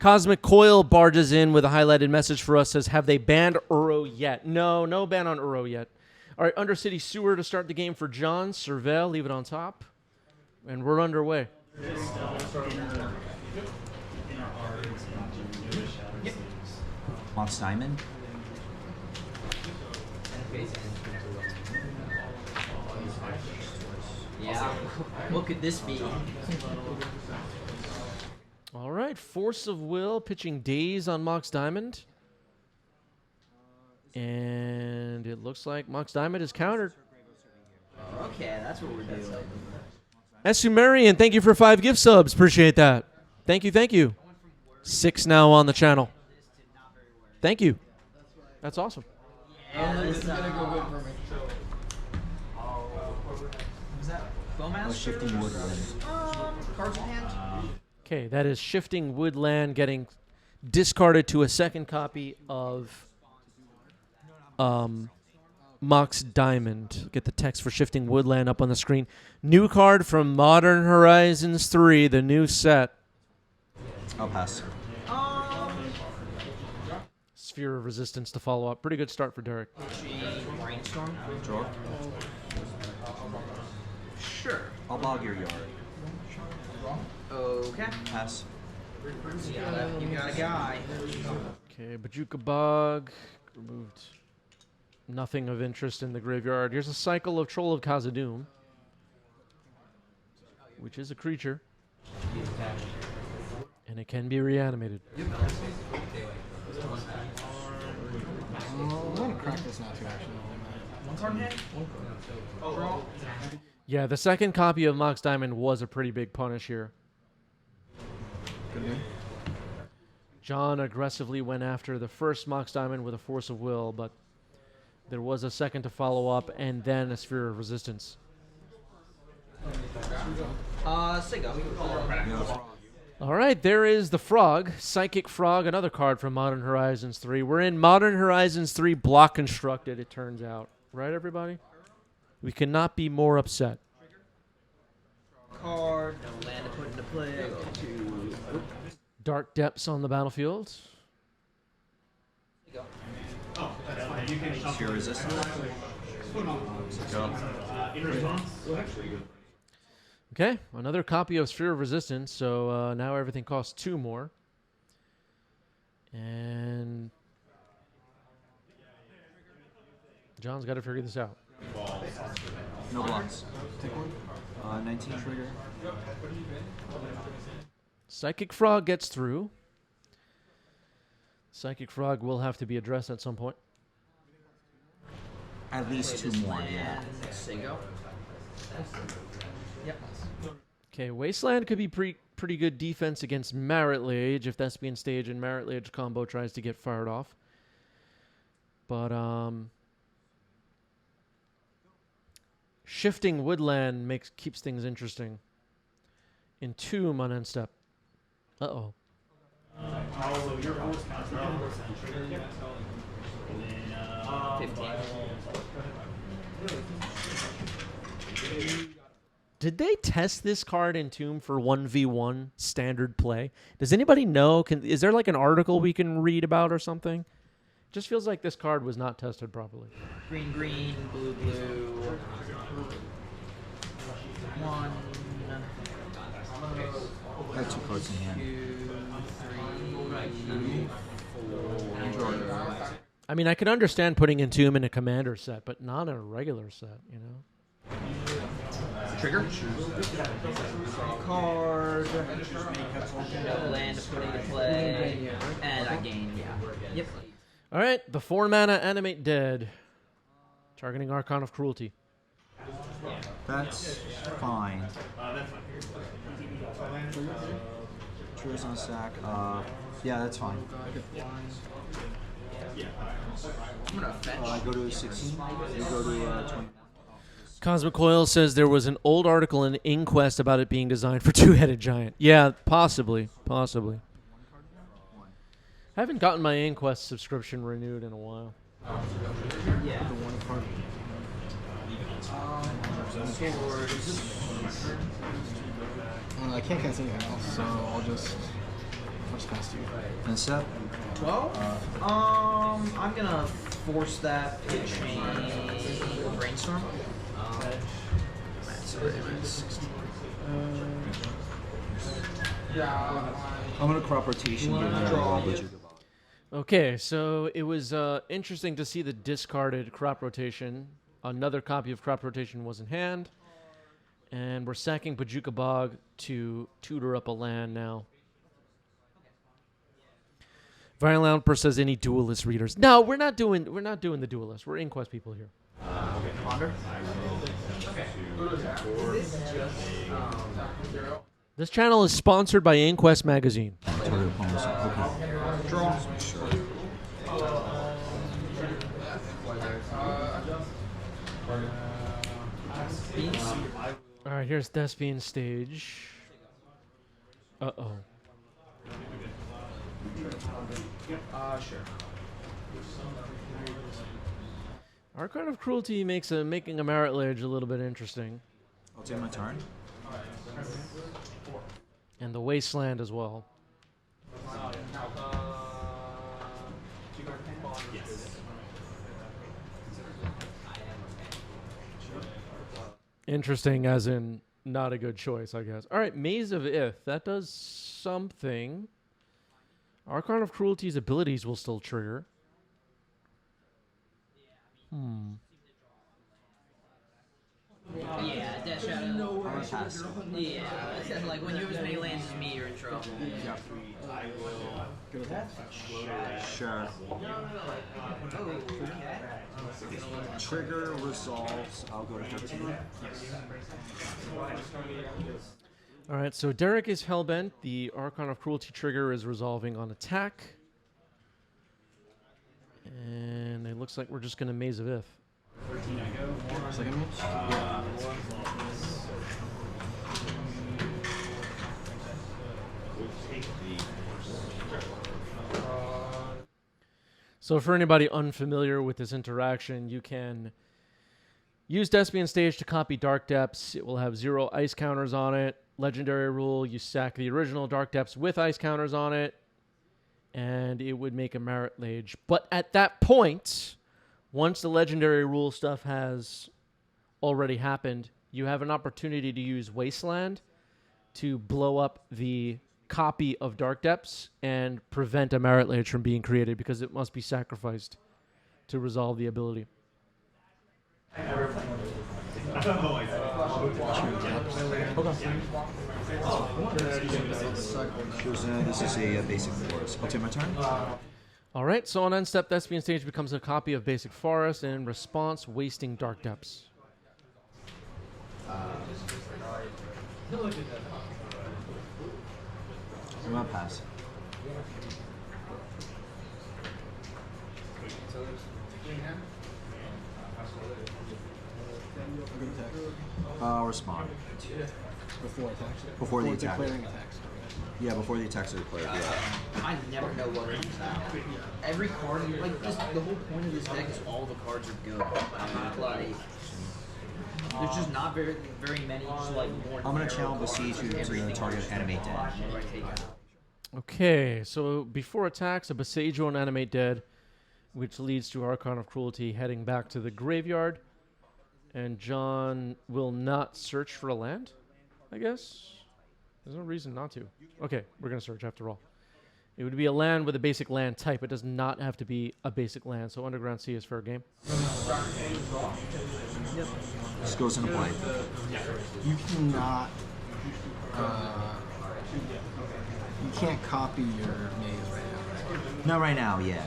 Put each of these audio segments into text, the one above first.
Cosmic Coil barges in with a highlighted message for us. Says, have they banned Uro yet? No, no ban on Uro yet. All right, Undercity Sewer to start the game for John. Cervelle, leave it on top. And we're underway. Moss Diamond. Yeah. What could this be? All right, Force of Will pitching Daze on Mox Diamond. And it looks like Mox Diamond is countered. Okay, that's what we're doing. Sumerian, thank you for 5 gift subs. Appreciate that. Thank you, thank you. 6 now on the channel. Thank you. That's awesome. Yeah, this is gonna go good for me. Was that Bowmaster? Shifting Woodland. Cards in hand? Okay, that is Shifting Woodland getting discarded to a second copy of Mox Diamond. Get the text for Shifting Woodland up on the screen. New card from Modern Horizons 3, the new set. I'll pass. Sphere of Resistance to follow up. Pretty good start for Derek. Brainstorm? Draw. Sure. I'll bog your yard. Okay. Pass. You got a guy. Okay, Bajuka Bog. Removed nothing of interest in the graveyard. Here's a cycle of Troll of Khazad-dûm, which is a creature. And it can be reanimated. I'm going to crack this now, too, actually. One card in hand? Draw. Yeah, the second copy of Mox Diamond was a pretty big punish here. Good game. John aggressively went after the first Mox Diamond with a Force of Will, but there was a second to follow up and then a Sphere of Resistance. Saga. All right, there is the Frog, Psychic Frog, another card from Modern Horizons 3. We're in Modern Horizons 3 block constructed, it turns out. Right, everybody? We cannot be more upset. Card, no land to put into play. Go to... Dark Depths on the battlefield. Sphere Resistance. Go. Okay, another copy of Sphere of Resistance, so now everything costs 2 more. And John's got to figure this out. No blocks. Take one. 19 trigger. Psychic Frog gets through. Psychic Frog will have to be addressed at some point. At least 2 more, yeah. Saga. Yep. Okay, Wasteland could be pretty good defense against Marit Lage if Thespian Stage and Marit Lage combo tries to get fired off. But Shifting Woodland keeps things interesting. Entomb on end step. Uh-oh. 15. Did they test this card in Tomb for 1v1 standard play? Does anybody know? Is there like an article we can read about or something? Just feels like this card was not tested properly. Green, green, blue, blue. 1. I have 2 cards in hand. 2, 3, 4. I mean, I could understand putting Entomb in a commander set, but not in a regular set, you know? Trigger. Card. No land to put into play. And I gain, yeah. Yep. All right, the 4-mana Animate Dead. Targeting Archon of Cruelty. That's fine. Triggers on stack. Yeah, that's fine. I'm gonna fetch. Go to 16. You go to 20. Cosmic Coil says there was an old article in Inquest about it being designed for Two-Headed Giant. Yeah, possibly. Possibly. I haven't gotten my Inquest subscription renewed in a while. Yeah. I can't cast anything else, so I'll just What's past you? And step. 12? I'm gonna force that to change brainstorm. Sorry, I'm at 16. I'm gonna crop rotation. Okay, so it was interesting to see the discarded crop rotation. Another copy of crop rotation was in hand. And we're sacking Bajuka Bog to tutor up a land now. Violent Lamper says any duelist readers. No, we're not doing the duelist. We're Inquest people here. This channel is sponsored by Inquest magazine. Draw. All right, here's Thespian stage. Uh-oh. Sure. Archon of Cruelty makes making a merit ledge a little bit interesting. I'll take my turn. And the Wasteland as well. Interesting, as in not a good choice, I guess. All right, Maze of Ith. That does something. Archon of Cruelty's abilities will still trigger. Yeah, Death Shadow. I'm gonna pass. Yeah, it's like when you have as many lands as me, you're in trouble. Yep. Good with that? Sure. Trigger resolves. I'll go to 13. All right, so Derek is hellbent. The Archon of Cruelty trigger is resolving on attack. And it looks like we're just going to Maze of Ith. Second one? So for anybody unfamiliar with this interaction, you can use Thespian Stage to copy Dark Depths. It will have 0 ice counters on it. Legendary rule, you sack the original Dark Depths with ice counters on it, and it would make a merit lage. But at that point, once the legendary rule stuff has already happened, you have an opportunity to use Wasteland to blow up the copy of Dark Depths and prevent a merit lage from being created because it must be sacrificed to resolve the ability. This is a basic forest. I'll take my turn. All right, so on end step, Thespian Stage becomes a copy of Basic Forest, and in response, wasting Dark Depths. I'm gonna pass. I'll respond. Before attacks. Before the attack. Declaring attacks. Yeah, before the attacks are declared. Yeah. I never know what comes out. Every card, like this, the whole point of this deck is all the cards are good. Like, there's just not very many. Just like more. I'm gonna channel the siege to target animate dead. Okay, so before attacks, a Besiege won't animate dead, which leads to Archon of Cruelty heading back to the graveyard. And John will not search for a land, I guess? There's no reason not to. Okay, we're going to search after all. It would be a land with a basic land type. It does not have to be a basic land, so Underground Sea is fair game. Yep. This goes into play. You cannot. You can't copy your maze right now, right? No, right now, yeah.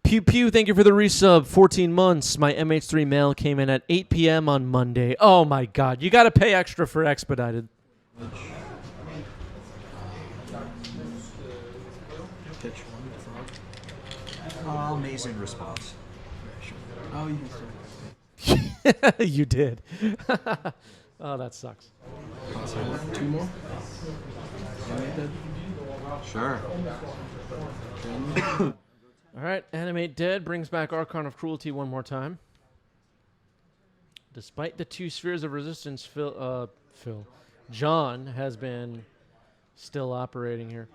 Pew Pew, thank you for the resub. 14 months. My MH3 mail came in at 8 p.m. on Monday. Oh my God. You got to pay extra for expedited. Pitch one, frog. Amazing response. Oh, you can still. You did. Oh, that sucks. Two more? Animate dead? Sure. All right, Animate Dead brings back Archon of Cruelty one more time. Despite the 2 spheres of resistance, John has been still operating here.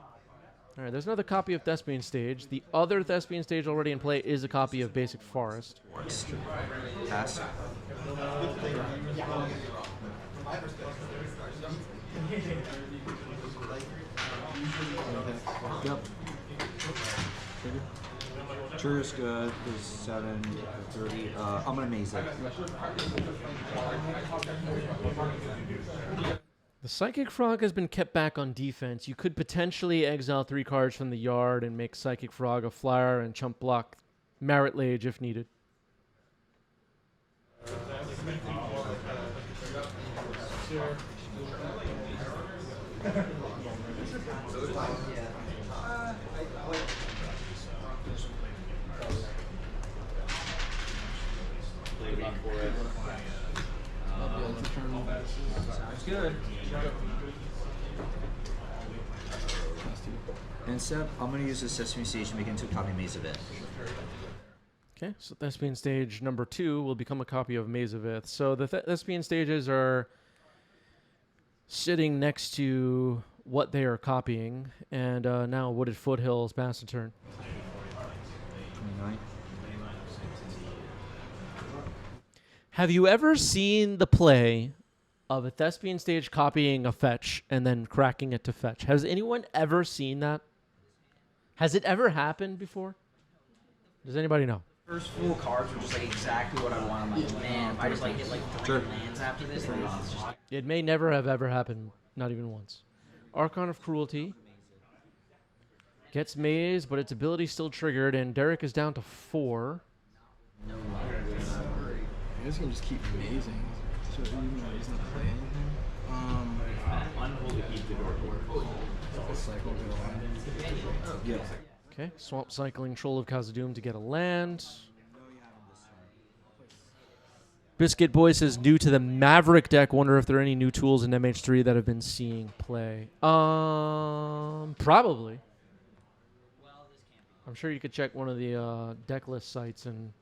All right, there's another copy of Thespian Stage. The other Thespian Stage already in play is a copy of Basic Forest. Works. Pass. Yep. Trigger's good. There's 7, 30. I'm gonna maze it. The Psychic Frog has been kept back on defense. You could potentially exile 3 cards from the yard and make Psychic Frog a flyer and chump block Marit Lage if needed. Sounds good. And step, I'm gonna use the Sesame Stage to make it into a copy maze of it. Okay, so Thespian Stage number 2 will become a copy of Maze of Ith. So the Thespian Stages are sitting next to what they are copying, and now Wooded Foothills pass the turn. 29. Have you ever seen the play of a Thespian Stage copying a fetch and then cracking it to fetch? Has anyone ever seen that? Has it ever happened before? Does anybody know? First full cards were just like exactly what I want. I'm like, man, if I just like hit like 3 lands after this, like, it's just It may never have ever happened, not even once. Archon of Cruelty gets mazed, but its ability still triggered, and Derek is down to 4. no. I guess you can just keep amazing. So even though he's not playing anything. Cycle go Yeah. Okay, Swamp Cycling Troll of Khazad-dûm to get a land. Biscuit Boy says new to the Maverick deck. Wonder if there are any new tools in MH3 that have been seeing play. Probably. I'm sure you could check one of the Decklist sites and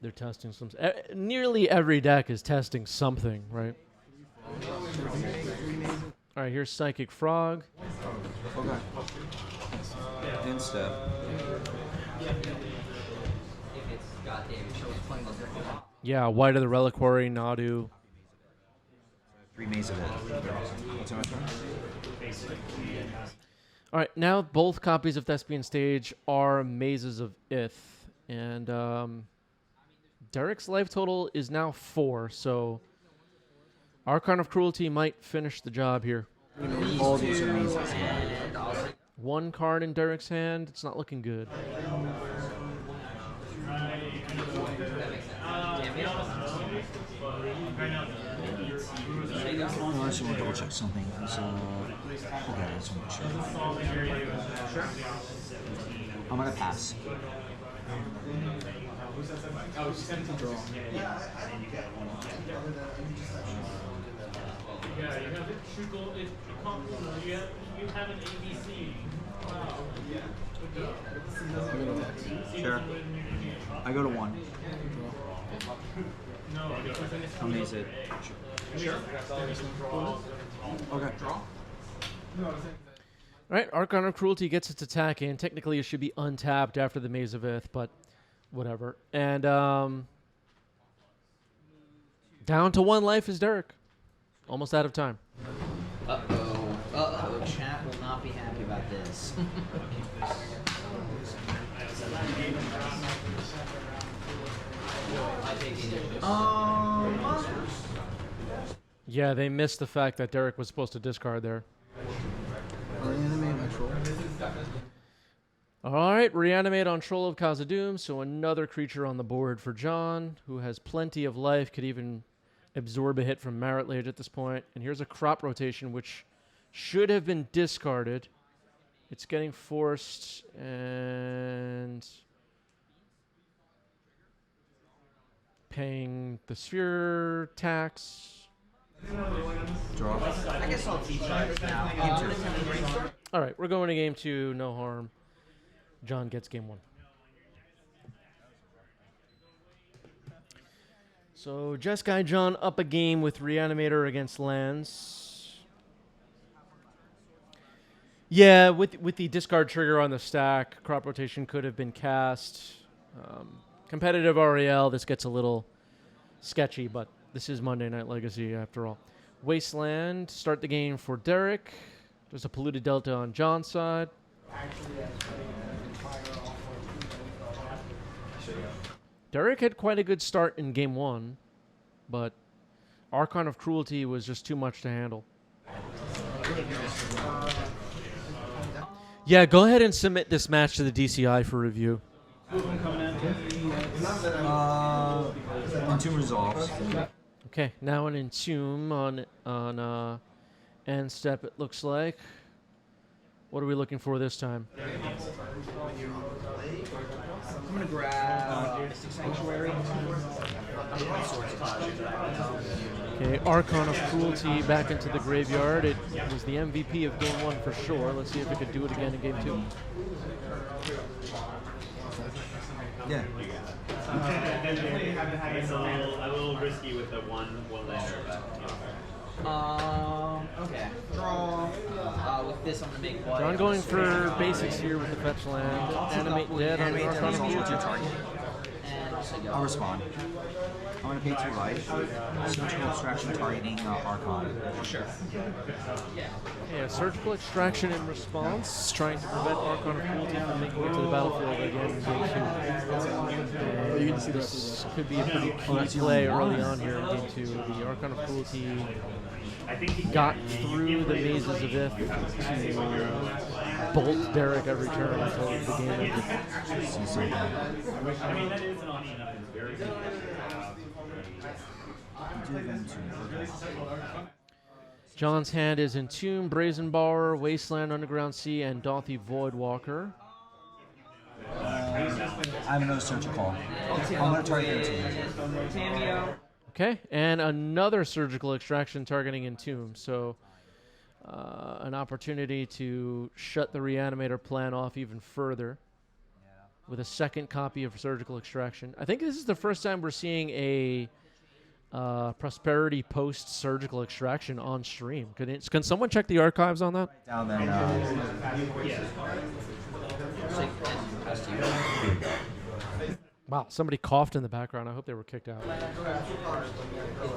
they're testing some. Nearly every deck is testing something, right? All right, here's Psychic Frog. Okay. And step. Yeah, White of the Reliquary, Nadu. 3 maze of it. What's my turn? All right, now both copies of Thespian Stage are Mazes of Ith, and Derek's life total is now 4, so Archon of Cruelty might finish the job here. All these are mazes. 1 card in Derek's hand, it's not looking good. I just want to double check something. So, okay, I just want to check. I'm gonna pass. Yeah, you have it. You have an ABC. Wow. Sure. I go to 1. No, I'll maze it. Sure. Okay. All right, Archon of Cruelty gets its attack in. Technically, it should be untapped after the Maze of Ith, but whatever. And down to 1 life is Derek. Almost out of time. Uh-oh. Uh-oh. Chat will not be happy about this. Yeah, they missed the fact that Derek was supposed to discard there. Reanimate my troll. All right, reanimate on Troll of Khazad-dûm, so another creature on the board for John, who has plenty of life, could even absorb a hit from Marit Lage at this point. And here's a crop rotation, which should have been discarded. It's getting forced, and paying the sphere tax. Draw. I guess I'll teach you guys now. All right, we're going to game 2, no harm. John gets game 1. So Jeskai John up a game with Reanimator against lands. Yeah, with the discard trigger on the stack, crop rotation could have been cast. Competitive REL, this gets a little sketchy, but this is Monday Night Legacy after all. Wasteland, start the game for Derek. There's a polluted delta on John's side. Derek had quite a good start in game 1, but Archon of Cruelty was just too much to handle. Yeah, go ahead and submit this match to the DCI for review. Entomb resolves. Okay, now an Entomb on end step, it looks like. What are we looking for this time? I'm gonna grab Mystic Sanctuary. Okay, Archon of Cruelty back into the graveyard. It was the MVP of game 1 for sure. Let's see if it could do it again in game 2. Yeah. It's a little risky with the one lander, but Okay. Draw. With this, I'm gonna make what? John going for basics here with the fetch land. Animate dead on the Animate Archon of dead. Cruelty. Target. And I'll respond. I'm gonna pay 2 life. Surgical extraction targeting Archon. sure. Yeah. Yeah, surgical extraction in response, trying to prevent Archon of Cruelty from making it to the battlefield again in game 2. You can see This could be a pretty key play early on here in game 2. The Archon of Cruelty got through the mazes of Ith to bolt Derek every turn until the game ended. I mean, that is an option. It's very good. John's hand is Entomb, Brazen Bar, Wasteland, Underground Sea, and Dauthi Voidwalker. I have another surgical. I'm gonna target Entomb. Cameo. Okay, and another surgical extraction targeting Entomb. So an opportunity to shut the Reanimator plan off even further with a second copy of surgical extraction. I think this is the first time we're seeing a Prosperity post surgical extraction on stream. Can someone check the archives on that? Down then. Wow, somebody coughed in the background. I hope they were kicked out. It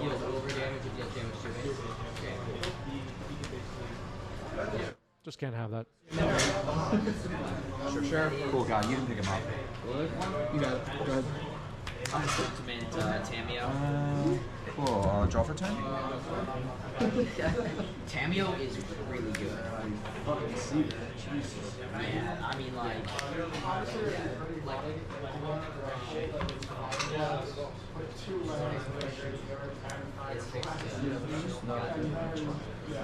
deals over damage, it deals damage to it. Just can't have that. Sure. Cool guy. You can pick him up. You got it. Go ahead. I'm just going to mint Tameo. Cool. Draw for 10? Tameo is really good. Man, I mean, like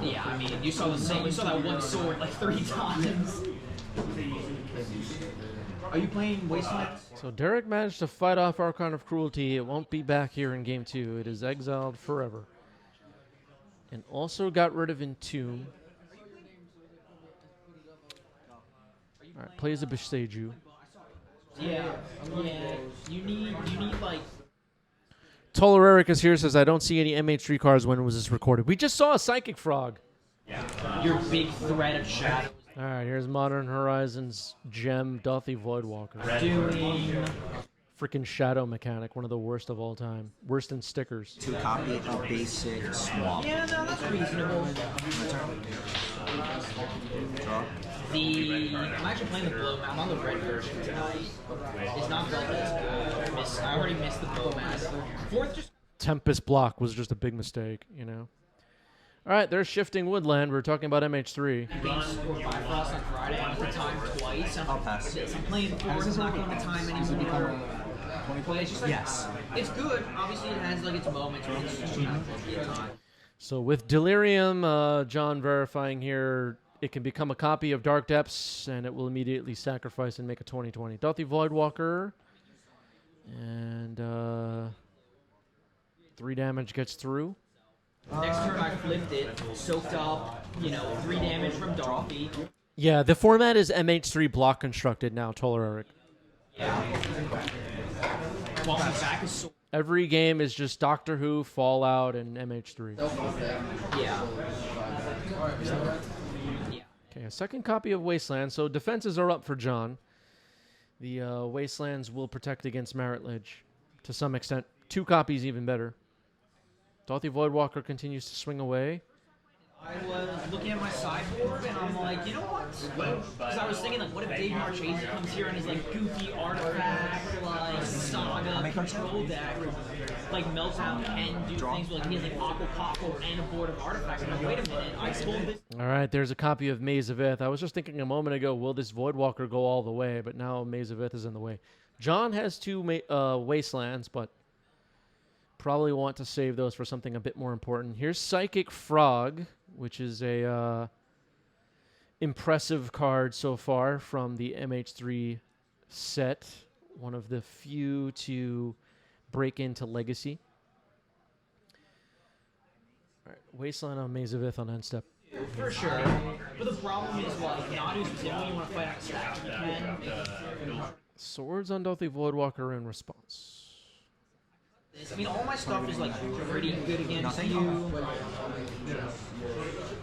yeah, I mean, you saw the same. You saw that one sword like 3 times. Are you playing Wasteland? So Derek managed to fight off Archon of Cruelty. It won't be back here in game 2. It is exiled forever. And also got rid of Entomb. Alright, plays a Beseiju. Yeah. You need like. Tolereric is here, says, I don't see any MH3 cards. When was this recorded? We just saw a Psychic Frog. Your big threat of shadow. Alright, here's Modern Horizons Gem Dauthi Voidwalker. Doing. Freaking shadow mechanic, one of the worst of all time. Worse than stickers. 2 copy of basic swamp. Yeah, no, that's reasonable. Draw. I'm actually playing the blue. I'm on the red version tonight. It's not felt as good. I already missed the blue mass. Fourth just. Tempest block was just a big mistake, you know. All right, there's Shifting Woodland. We're talking about MH3. Being scored by Frost on Friday. I went to time twice. I'll pass. I'm playing fourth. I'm not going to time anymore. But it's just like, Yes. It's good. Obviously, it has like its moments where it's just not supposed to be a time. So with Delirium, John verifying here, it can become a copy of Dark Depths, and it will immediately sacrifice and make a 20/20. Dauthi Voidwalker, and 3 damage gets through. Next turn, I flipped it, soaked up, 3 damage from Dorothy. Yeah, the format is MH3 block constructed now, Tolereric. Yeah. Well, my back is so. Every game is just Doctor Who, Fallout, and MH3. Yeah. Okay, Yeah, second copy of Wasteland. So defenses are up for John. The Wastelands will protect against Maritlage to some extent. 2 copies even better. Dauthi Voidwalker continues to swing away. I was looking at my sideboard and I'm like, you know what? Because I was thinking, like, what if Dave Marchese comes here and his like goofy artifact, like Saga control deck, like Meltdown can do things like he has like Aqua Poco and a board of artifacts. I'm like, wait a minute, I told this. All right, there's a copy of Maze of Ith. I was just thinking a moment ago, will this Voidwalker go all the way? But now Maze of Ith is in the way. John has 2 Wastelands, but probably want to save those for something a bit more important. Here's Psychic Frog, which is a impressive card so far from the MH3 set. One of the few to break into Legacy. All right, Wasteland on Maze of Ith on end step. For sure. But the problem is, like, Nadu's Dimir, you want to fight out stack. You can. Swords on Dauthi Voidwalker in response. I mean, all my stuff is like pretty good against you.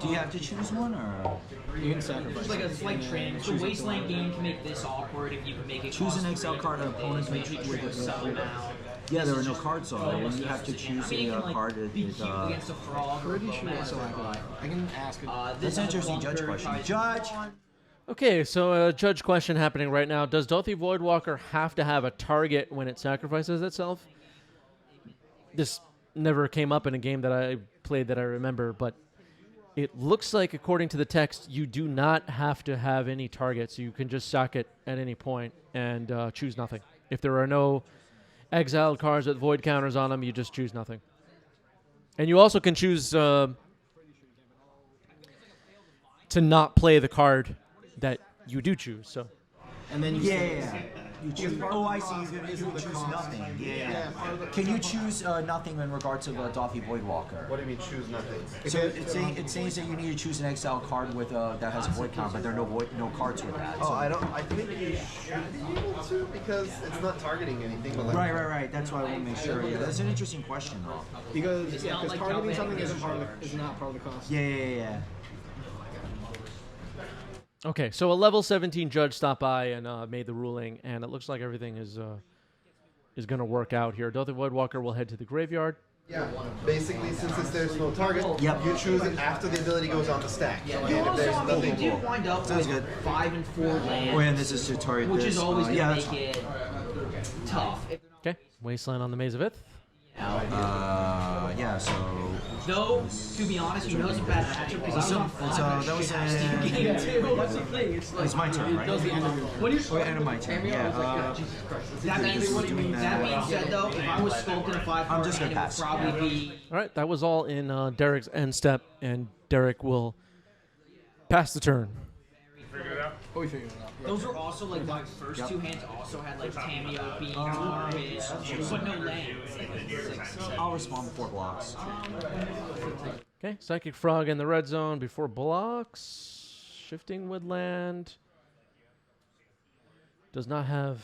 Do you have to choose one, or You can sacrifice. There's like a slight trend. So Wasteland game can make this awkward if you can make it. choose an cost XL card an opponent make with it choose some amount. Yeah, there are no cards on it. When you have to I choose mean, it a can like card, it, be cute against a frog. Pretty sure that's all I can ask. that's an interesting judge question. Judge! Okay, so a judge question happening right now. Does Dauthi Voidwalker have to have a target when it sacrifices itself? This never came up in a game that I played that I remember, but it looks like, according to the text, you do not have to have any targets. You can just sack it at any point and choose nothing. If there are no exiled cards with void counters on them, you just choose nothing. And you also can choose to not play the card that you do choose. So, And then you Yeah. You choose, oh, I see. You choose nothing. Yeah. Can you choose nothing in regards to Dauthi Voidwalker? What do you mean choose nothing? So it says that you need to choose an exile card with that has a void count, but there are no cards with that. Oh, So- I think you should be able to because it's not targeting anything. But like, Right. That's why I want to make sure. Yeah, that's an interesting question, though. because not like targeting Calvin something is is not part of the cost. Yeah. okay, so a level 17 judge stopped by and made the ruling, and it looks like everything is going to work out here. Dauthi Voidwalker will head to the graveyard. yeah, basically since there's no target, Yep. you choose it after the ability goes on the stack. Yeah, And you if also, there's I mean, you nothing, do wind up Sounds with good. 5 and 4 lands, Oh, and this is to target which this. is always going to yeah, that's make fine. it tough. Okay, Wasteland on the Maze of Ith. Yeah, so Though, to be honest, you know it's a bad matchup because I was on 5 that was in game 2. That's the thing. It's like, it's my turn, right? Does the end of your when you're End of my turn. Yeah. that being said, though, if I was scoped in a 5 I'm just gonna it pass. would probably be. All right, that was all in Derek's end step, and Derek will pass the turn. Oh, we figured it out. Those were also like my first 2 hands also had like Cameo being but no lands. I'll respond before blocks. Okay, Psychic Frog in the red zone before blocks. Shifting Woodland. Does not have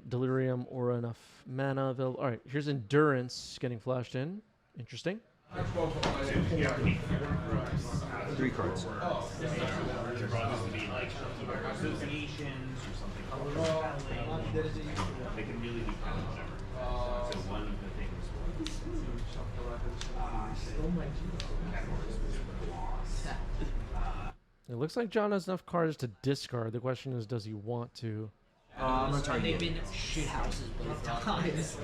Delirium or enough mana available. All right, here's Endurance getting flashed in. Interesting. 3 cards. Associations or something. They can really be kind of whatever. So one of the things It looks like John has enough cards to discard. The question is, does he want to? I'm gonna And target they've you. been shit houses both times.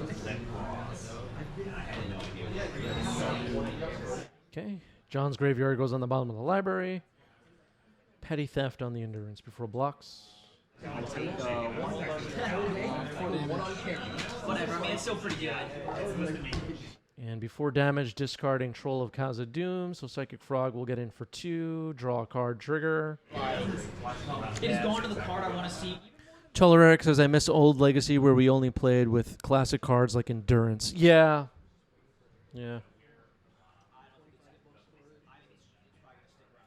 Okay, John's graveyard goes on the bottom of the library. Petty Theft on the Endurance before blocks. Whatever, I mean, it's still pretty good. And before damage, discarding Troll of Khazad-dûm. So Psychic Frog will get in for 2. Draw a card, trigger. It is going to the card I want to see. Toleric says, I miss old Legacy where we only played with classic cards like Endurance. Yeah.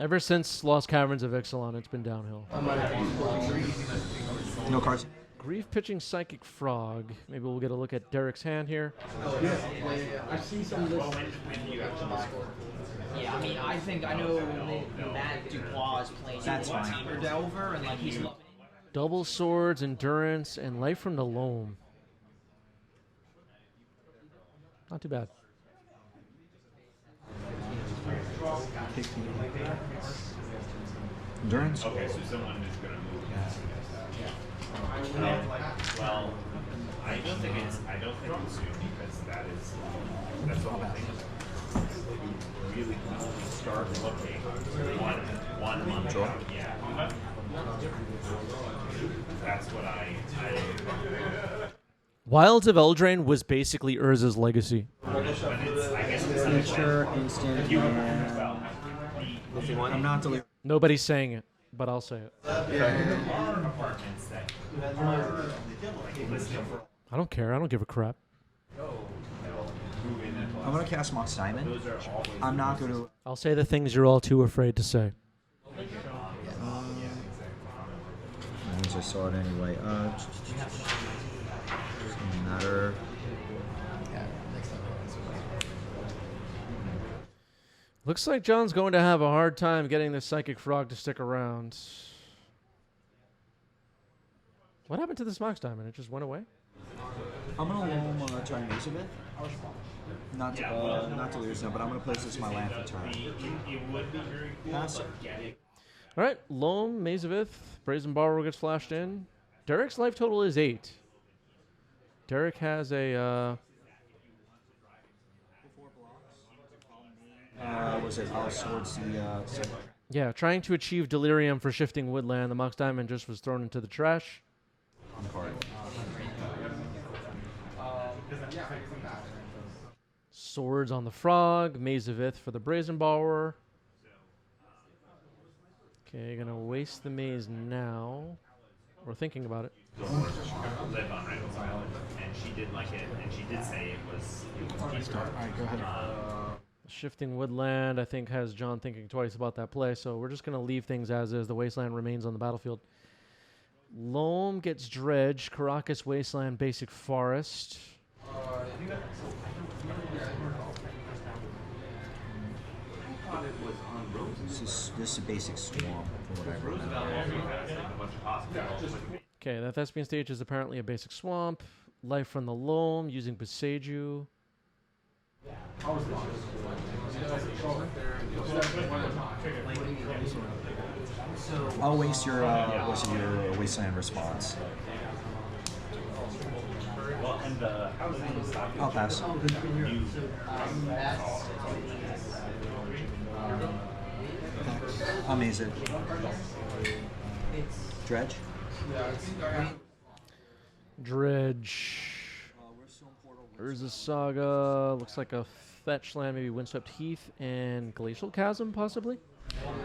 Ever since Lost Caverns of Ixalan, it's been downhill. No cards. Grief pitching Psychic Frog. Maybe we'll get a look at Derek's hand here. I've seen some of this. Yeah, I mean, I think I know Matt Dubois was playing That's fine. Dimir Delver, and like he's loving it. Double swords, endurance, and life from the loam. Not too bad. Endurance? Okay, so someone is going to move. Well, I don't think it's soon because that's the whole thing. You really can only start looking one month out. Yeah. That's what I Wilds of Eldraine was basically Urza's legacy. Future, instant, and... I'm not delirious. Nobody's saying it, but I'll say it. I don't care. I don't give a crap. I'm going to cast Mox Diamond. I'm not going to... I'll say the things you're all too afraid to say. I saw it anyway. Doesn't matter. Looks like John's going to have a hard time getting the Psychic Frog to stick around. What happened to this Mox Diamond? It just went away? I'm going to loam try and use it. Not delirious now, but I'm going to place this in my land for turn. Pass it. All right, Loam, Maze of Ith, Brazen Borrower gets flashed in. Derek's life total is 8. Derek has a... Was it all swords? yeah, trying to achieve Delirium for Shifting Woodland. The Mox Diamond just was thrown into the trash. Swords on the Frog, Maze of Ith for the Brazen Borrower. Okay, gonna waste the maze now. We're thinking about it. live on Reconcile, and she did like it, and she did say it was Alright, go ahead. Shifting Woodland, I think, has John thinking twice about that play, so we're just going to leave things as is. The Wasteland remains on the battlefield. Loam gets Dredge, Caracas Wasteland, Basic Forest. This is a basic swamp for what I wrote down. Okay, that Thespian stage is apparently a basic swamp. Life from the Loam, using Beseju. I'll waste your wasteland response. I'll pass. Amazing. Dredge. Dredge. Urza Saga. Looks like a fetch land, maybe Windswept Heath and Glacial Chasm, possibly. Long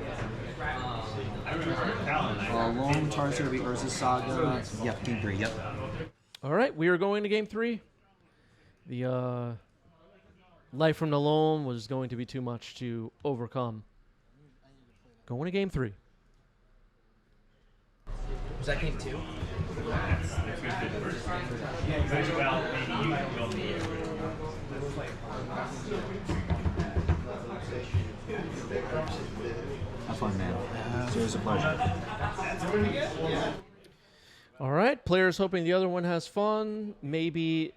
charge going to be Urza Saga. Yep, game 3. Yep. All right, we are going to game 3. The Life from the Loam was going to be too much to overcome. Going to game 3. Was that game 2? Have fun, man. It's always a pleasure. All right, players hoping the other one has fun. Maybe,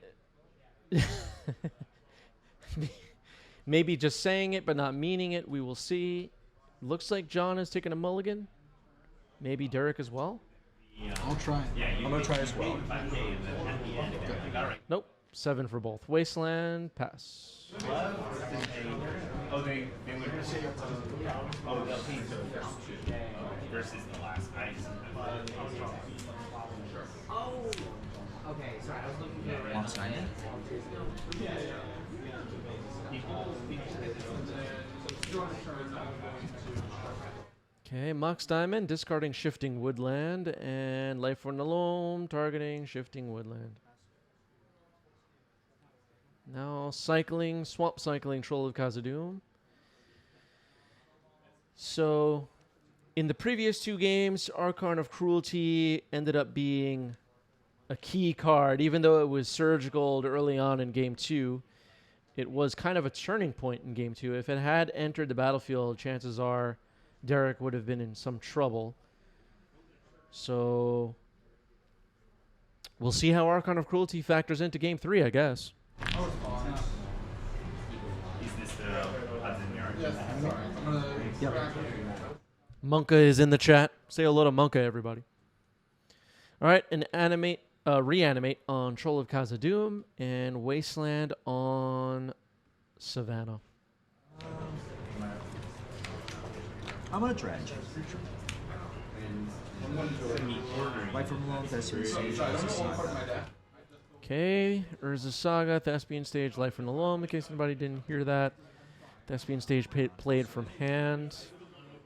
maybe just saying it but not meaning it. We will see. Looks like John is taking a mulligan. Maybe Derek as well. I'll try. I'm going to try as well. Nope. 7 for both. Wasteland, pass. Oh, they would they'll pay versus the last ice. Oh. Okay, sorry. I was looking at Mox Diamond. Okay, Mox Diamond, discarding Shifting Woodland, and Life from the Loam, targeting Shifting Woodland. Now cycling, swamp cycling, Troll of Khazad-dûm. So, in the previous 2 games, Archon of Cruelty ended up being a key card, even though it was surgical early on in Game 2. It was kind of a turning point in Game 2. If it had entered the battlefield, chances are Derek would have been in some trouble. So we'll see how Archon of Cruelty factors into Game 3, I guess. Is this the odds in yard? Yep. Monka is in the chat. Say hello to Monka, everybody. All right, and reanimate on Troll of Khazad-dûm and Wasteland on Savannah. I'm gonna dredge. Life from Alone, Thespian Stage, Urza Saga. Okay, Urza Saga, Thespian Stage, Life from the Loam, in case anybody didn't hear that. Thespian Stage played from hand.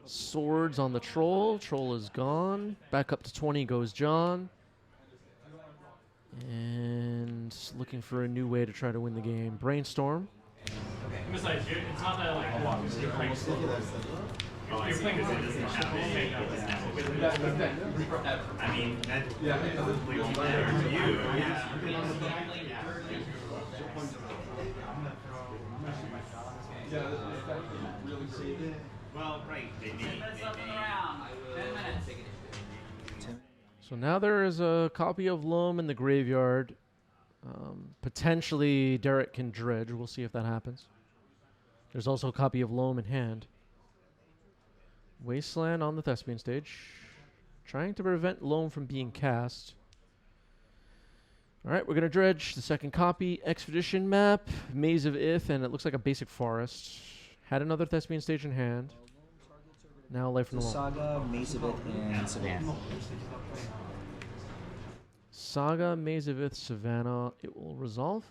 Swords on the Troll. Troll is gone. Back up to 20 goes John. And looking for a new way to try to win the game. Brainstorm. Besides, it's not that like you're playing slow. You're playing slow. I mean, that completely matters to you. Well, right. They may. So now there is a copy of Loam in the graveyard. Potentially Derek can dredge. We'll see if that happens. There's also a copy of Loam in hand. Wasteland on the Thespian Stage. Trying to prevent Loam from being cast. All right, we're going to dredge the second copy. Expedition map, Maze of Ith, and it looks like a basic forest. Had another Thespian Stage in hand. Now Life from the Loam. Saga, Maze of It, and Savannah. Saga, Maze of Ith, Savannah. It will resolve.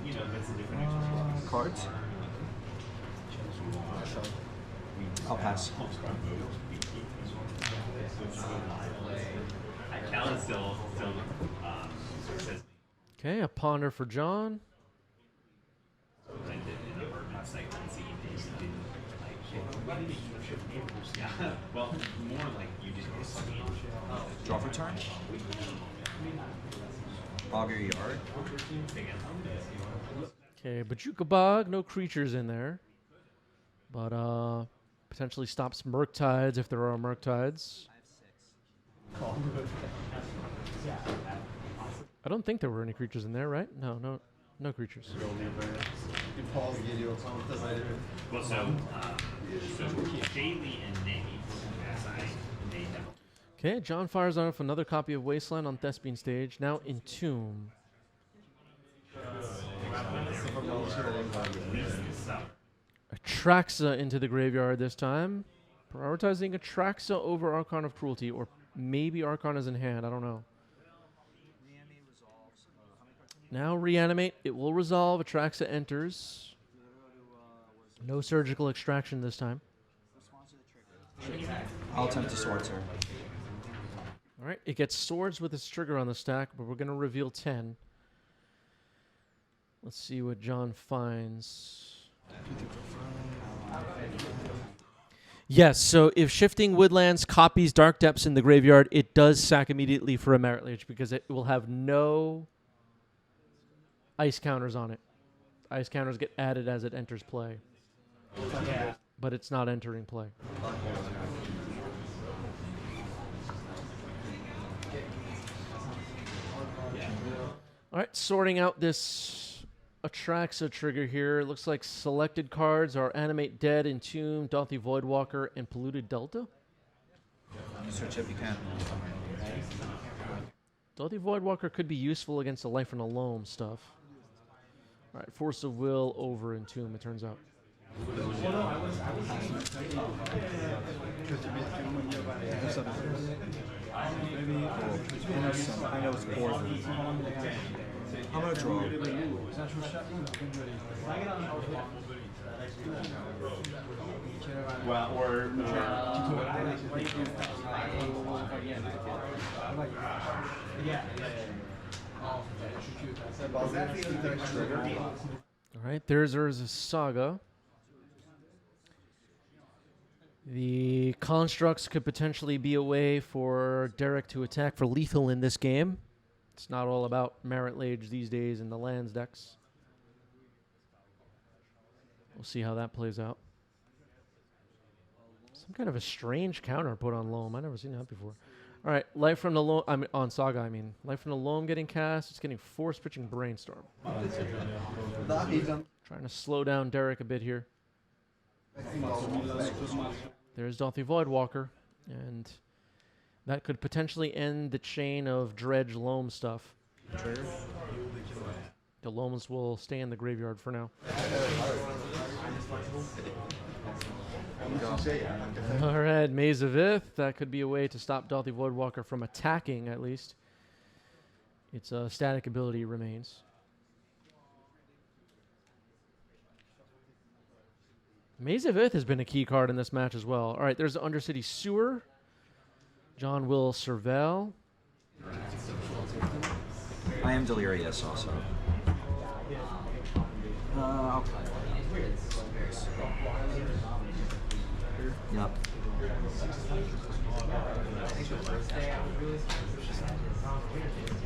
You know, that's a different exercise. Cards. I'll pass. Callan still says Okay, a ponder for John. like in a urban site and see things that didn't like yeah. Well, more like you just get scan. Draw for turn. Augur Yard. Okay, Bajuka Bog, no creatures in there. But potentially stops Murktides if there are Murktides. I don't think there were any creatures in there, right? No creatures. Well, so Daily and Nate, as I made them. Okay, John fires off another copy of Wasteland on Thespian Stage, now Entomb. Atraxa into the graveyard this time. Prioritizing Atraxa over Archon of Cruelty, or maybe Archon is in hand, I don't know. Now reanimate, it will resolve, Atraxa enters. No surgical extraction this time. I'll attempt to sword her. Alright, it gets swords with its trigger on the stack, but we're going to reveal 10. Let's see what John finds. Yes, so if Shifting Woodlands copies Dark Depths in the graveyard, it does sack immediately for a Merit Lage because it will have no ice counters on it. Ice counters get added as it enters play. But it's not entering play. All right, sorting out this Atraxa trigger here. It looks like selected cards are Animate Dead, Entomb, Dauthi Voidwalker, and Polluted Delta. Search if you can. Dauthi Voidwalker could be useful against the Life and a Loam stuff. All right, Force of Will over Entomb, it turns out. I know it's four. I'm gonna draw. Well, or All right, there's Urza Saga. The constructs could potentially be a way for Derek to attack for lethal in this game. It's not all about Merit Lage these days in the lands decks. We'll see how that plays out. Some kind of a strange counter put on Loam. I've never seen that before. All right, Life from the Loam. On Saga, I mean. Life from the Loam getting cast. It's getting Force Pitching Brainstorm. Trying to slow down Derek a bit here. There's Dorothy Voidwalker, and that could potentially end the chain of Dredge Loam stuff. The Loams will stay in the graveyard for now. All right, Maze of Ith. That could be a way to stop Dorothy Voidwalker from attacking, at least. Its static ability remains. Maze of Ith has been a key card in this match as well. All right, there's the Undercity Sewer. John will surveil. I am delirious also. I'll play. Yep.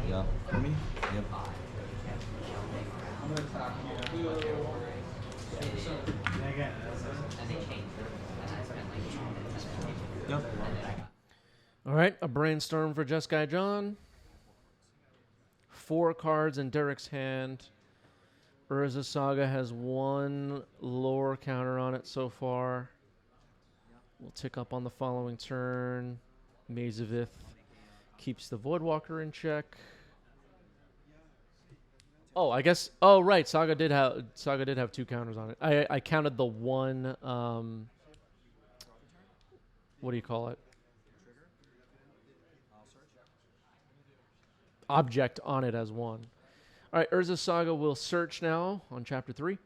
Yep. For me? Yep. Yep. All right, a Brainstorm for Just Guy John. 4 cards in Derek's hand. Urza Saga has 1 lore counter on it so far. We'll tick up on the following turn. Maze of Ith keeps the Voidwalker in check. Oh, I guess. Oh, right. Saga did have 2 counters on it. I counted the 1. What do you call it? Object on it as 1. All right, Urza Saga will search now on Chapter 3.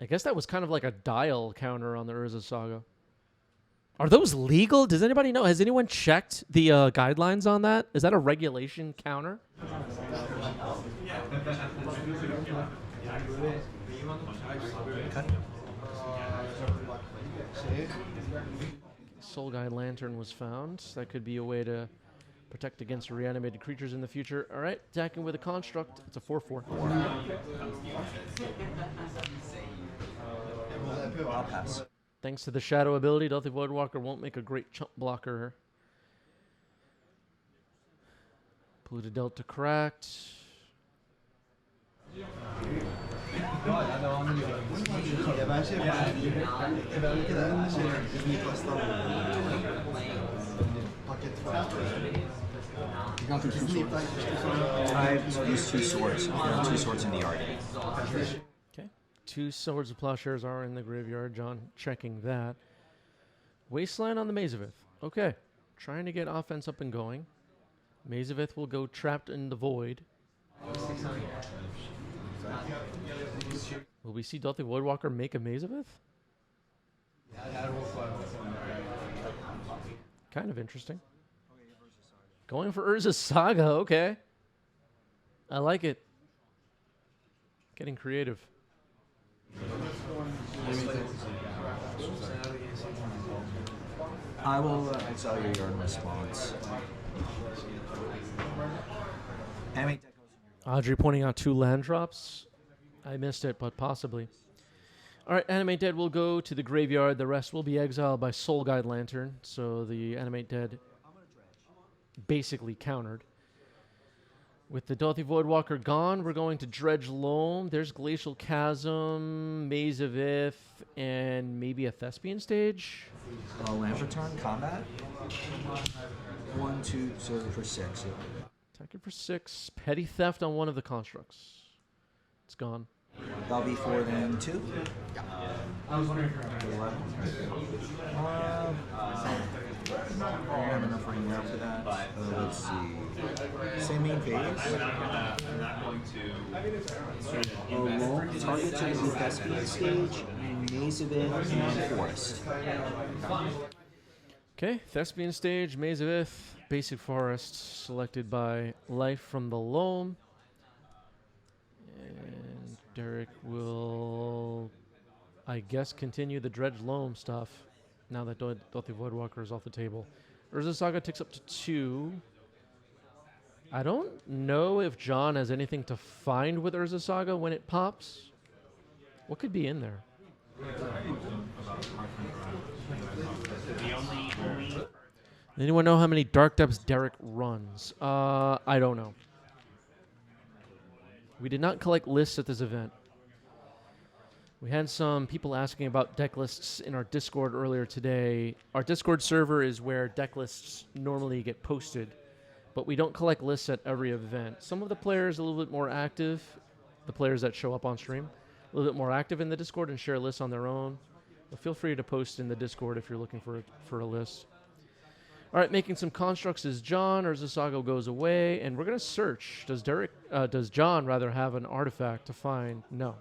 I guess that was kind of like a dial counter on the Urza Saga. Are those legal? Does anybody know? Has anyone checked the guidelines on that? Is that a regulation counter? Soul Guide Lantern was found. That could be a way to protect against reanimated creatures in the future. All right, attacking with a construct. It's a 4/4. I'll pass. Thanks to the shadow ability, Dorothy Voidwalker won't make a great chump blocker. Polluted Delta cracked. I've used 2 swords. 2 swords in the yard. Okay. 2 Swords of Plowshares are in the graveyard. John checking that. Wasteland on the Maze of Ith. Okay. Trying to get offense up and going. Maze of Ith will go Trapped in the Void. Will we see Dorothy Voidwalker make a Maze of Ith? Kind of interesting. Going for Urza Saga, okay. I like it. Getting creative. I will exile your yard in response. Audrey pointing out 2 land drops. I missed it, but possibly. All right, Animate Dead will go to the graveyard. The rest will be exiled by Soul Guide Lantern. So the Animate Dead basically countered. With the Dorothy Voidwalker gone, we're going to Dredge Loam. There's Glacial Chasm, Maze of Ith, and maybe a Thespian Stage. Land return, combat. 1, 2, so for 6. Yeah. Attacking for 6. Petty Theft on one of the constructs. It's gone. That'll be 4 then 2. I was wondering if 11. I have enough ring after that. Let's see. Same main phase. Target to the Thespian Stage, Maze of Ith, and Forest. Okay, Thespian Stage, Maze of Ith, Basic Forest, selected by Life from the Loam. And Derek will, I guess, continue the Dredge Loam stuff now that Dorothy Voidwalker is off the table. Urza Saga ticks up to 2. I don't know if John has anything to find with Urza Saga when it pops. What could be in there? Anyone know how many Dark Depths Derek runs? I don't know. We did not collect lists at this event. We had some people asking about deck lists in our Discord earlier today. Our Discord server is where deck lists normally get posted, but we don't collect lists at every event. Some of the players a little bit more active, the players that show up on stream, a little bit more active in the Discord and share lists on their own. But feel free to post in the Discord if you're looking for a list. All right, making some constructs is John. Urza Saga goes away, and we're going to search. Does John rather have an artifact to find? No.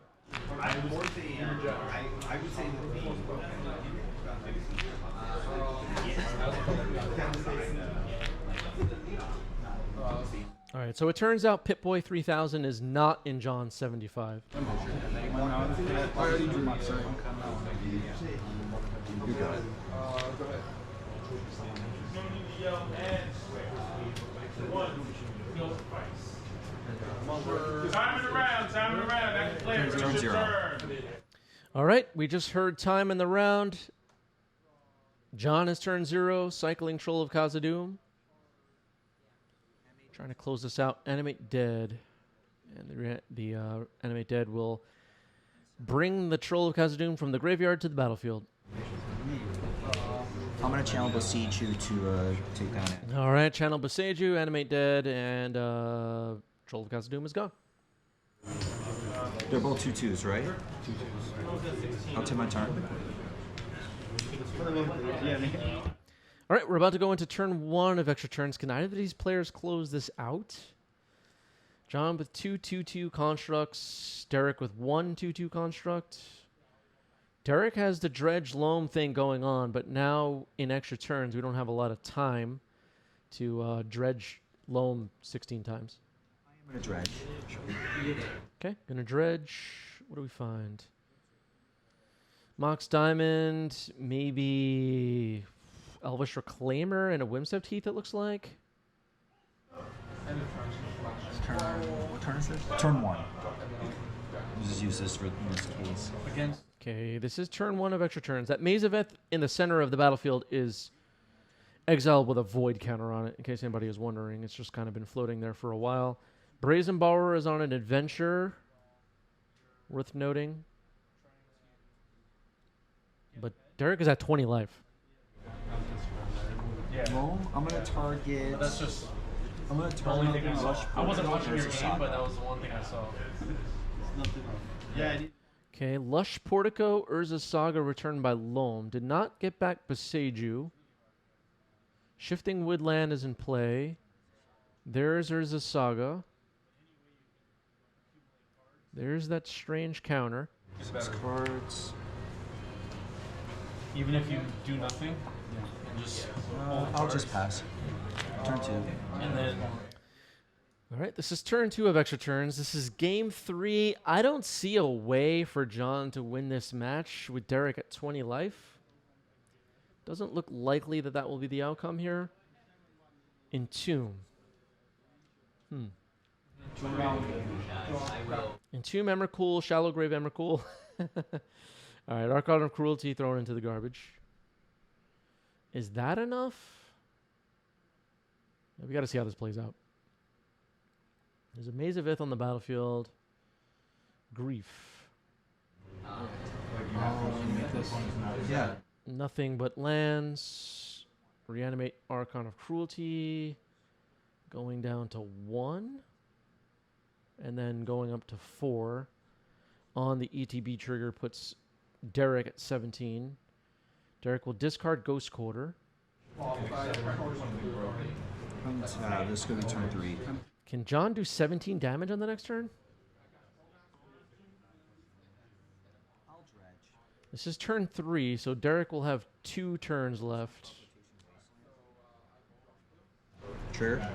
I would say All right, so it turns out Pip-Boy 3000 is not in John's 75. Time it around. That's the player. Turn It's your 0. turn. All right, we just heard time in the round. John has turned 0, cycling Troll of Khazad-dûm. Trying to close this out. Animate Dead. And the Animate Dead will bring the Troll of Khazad-dûm from the graveyard to the battlefield. I'm gonna channel Besiege you to take down it. All right, channel Beseiju, Animate Dead, and Troll of Khazad-dûm is gone. They're both 2/2s, right? I'll take my turn. All right, we're about to go into turn 1 of extra turns. Can either of these players close this out? John with 2/2/2 constructs. Derek with 1/2/2 construct. Derek has the Dredge Loam thing going on, but now in extra turns, we don't have a lot of time to dredge Loam 16 times. I'm gonna dredge. Okay, gonna dredge. What do we find? Mox Diamond, maybe Elvish Reclaimer and a Whimstep Teeth, it looks like. What turn is this? Turn 1. We'll just use this for this case. Okay, this is turn 1 of extra turns. That Maze of Ith in the center of the battlefield is exiled with a void counter on it, in case anybody is wondering. It's just kind of been floating there for a while. Brazen Borrower is on an adventure. Worth noting. But Derek is at 20 life. Well, I'm gonna target. That's just I'm gonna the only target thing I saw. Lush I wasn't Portal watching your versus game, Saga. but that was the one thing I saw. Yeah. Okay, Lush Portico, Urza Saga returned by Loam. Did not get back Beseiju. Shifting Woodland is in play. There's Urza Saga. There's that strange counter. Six cards. Even if you do nothing, and just I'll just pass. Turn 2. and then All right, this is turn 2 of extra turns. This is game 3. I don't see a way for John to win this match with Derek at 20 life. Doesn't look likely that that will be the outcome here. Entomb. Entomb Emrakul, Shallow Grave Emrakul. All right, Archon of Cruelty thrown into the garbage. Is that enough? We got to see how this plays out. There's a Maze of Ith on the battlefield. Grief. Yeah. Nothing but lands. Reanimate Archon of Cruelty. Going down to 1. And then going up to 4. On the ETB trigger puts Derek at 17. Derek will discard Ghost Quarter. This is going to be turn 3. Can John do 17 damage on the next turn? I'll dredge. This is turn 3, so Derek will have 2 turns left. Trigger.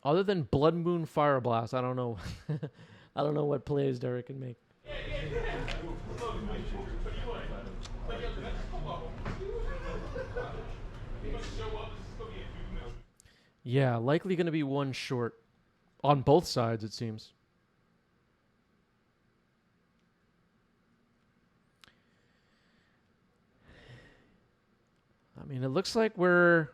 Other than Blood Moon Fire Blast, I don't know. I don't know what plays Derek can make. Yeah, likely going to be one short on both sides, it seems. I mean, it looks like we're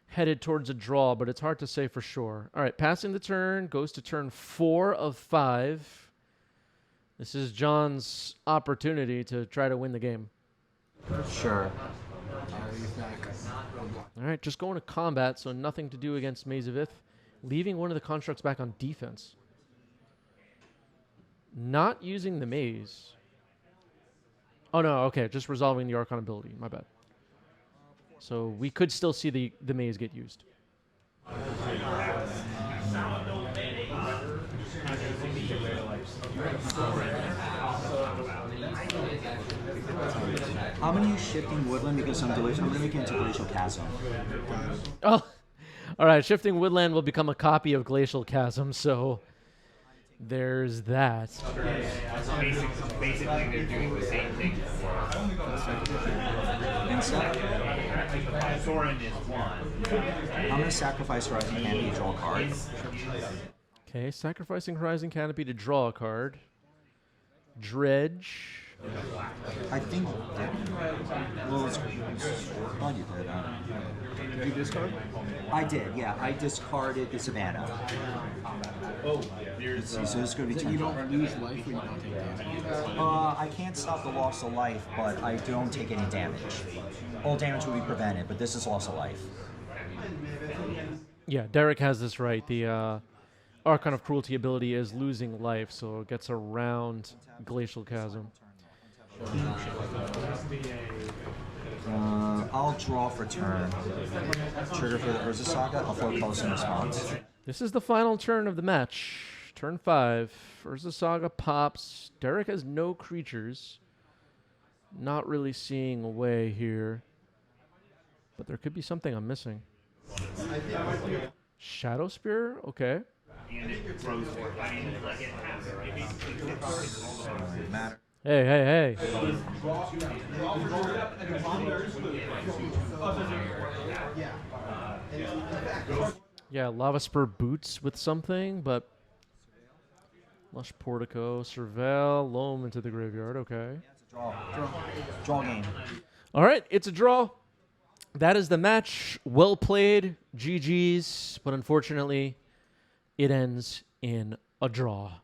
headed towards a draw, but it's hard to say for sure. All right, passing the turn, goes to turn 4 of 5. This is John's opportunity to try to win the game. Sure. All right, just going to combat, so nothing to do against Maze of Ith. Leaving one of the constructs back on defense. Not using the maze. Oh, no, okay, just resolving the Archon ability. My bad. So we could still see the maze get used. I'm going to use Shifting Woodland because I'm going to make it into Glacial Chasm. Oh, all right. Shifting Woodland will become a copy of Glacial Chasm, so there's that. Basically, they're doing the same thing. Thorin is one. I'm going to sacrifice Horizon Canopy to draw a card. Okay, sacrificing Horizon Canopy to draw a card. Dredge. I think. Well, it's glad you did. Did you discard? I did, yeah. I discarded the Savannah. Let's see, so this is going to be So you turn. don't lose life when you don't take damage. I can't stop the loss of life, but I don't take any damage. All damage will be prevented, but this is loss of life. Yeah, Derek has this right. The Archon of Cruelty ability is losing life, so it gets around Glacial Chasm. I'll draw for turn. Trigger for the Urza Saga. I'll throw colors in response. This is the final turn of the match. Turn 5. Urza Saga pops. Derek has no creatures. Not really seeing a way here. But there could be something I'm missing. Shadow Spear? Okay. And it throws for. I mean, like it has. It basically Matter. Hey, hey, hey. Yeah, Lava Spur boots with something, but Lush Portico, Surveil, Loam into the graveyard. Okay. Draw game. All right, it's a draw. That is the match. Well played. GG's. But unfortunately, it ends in a draw.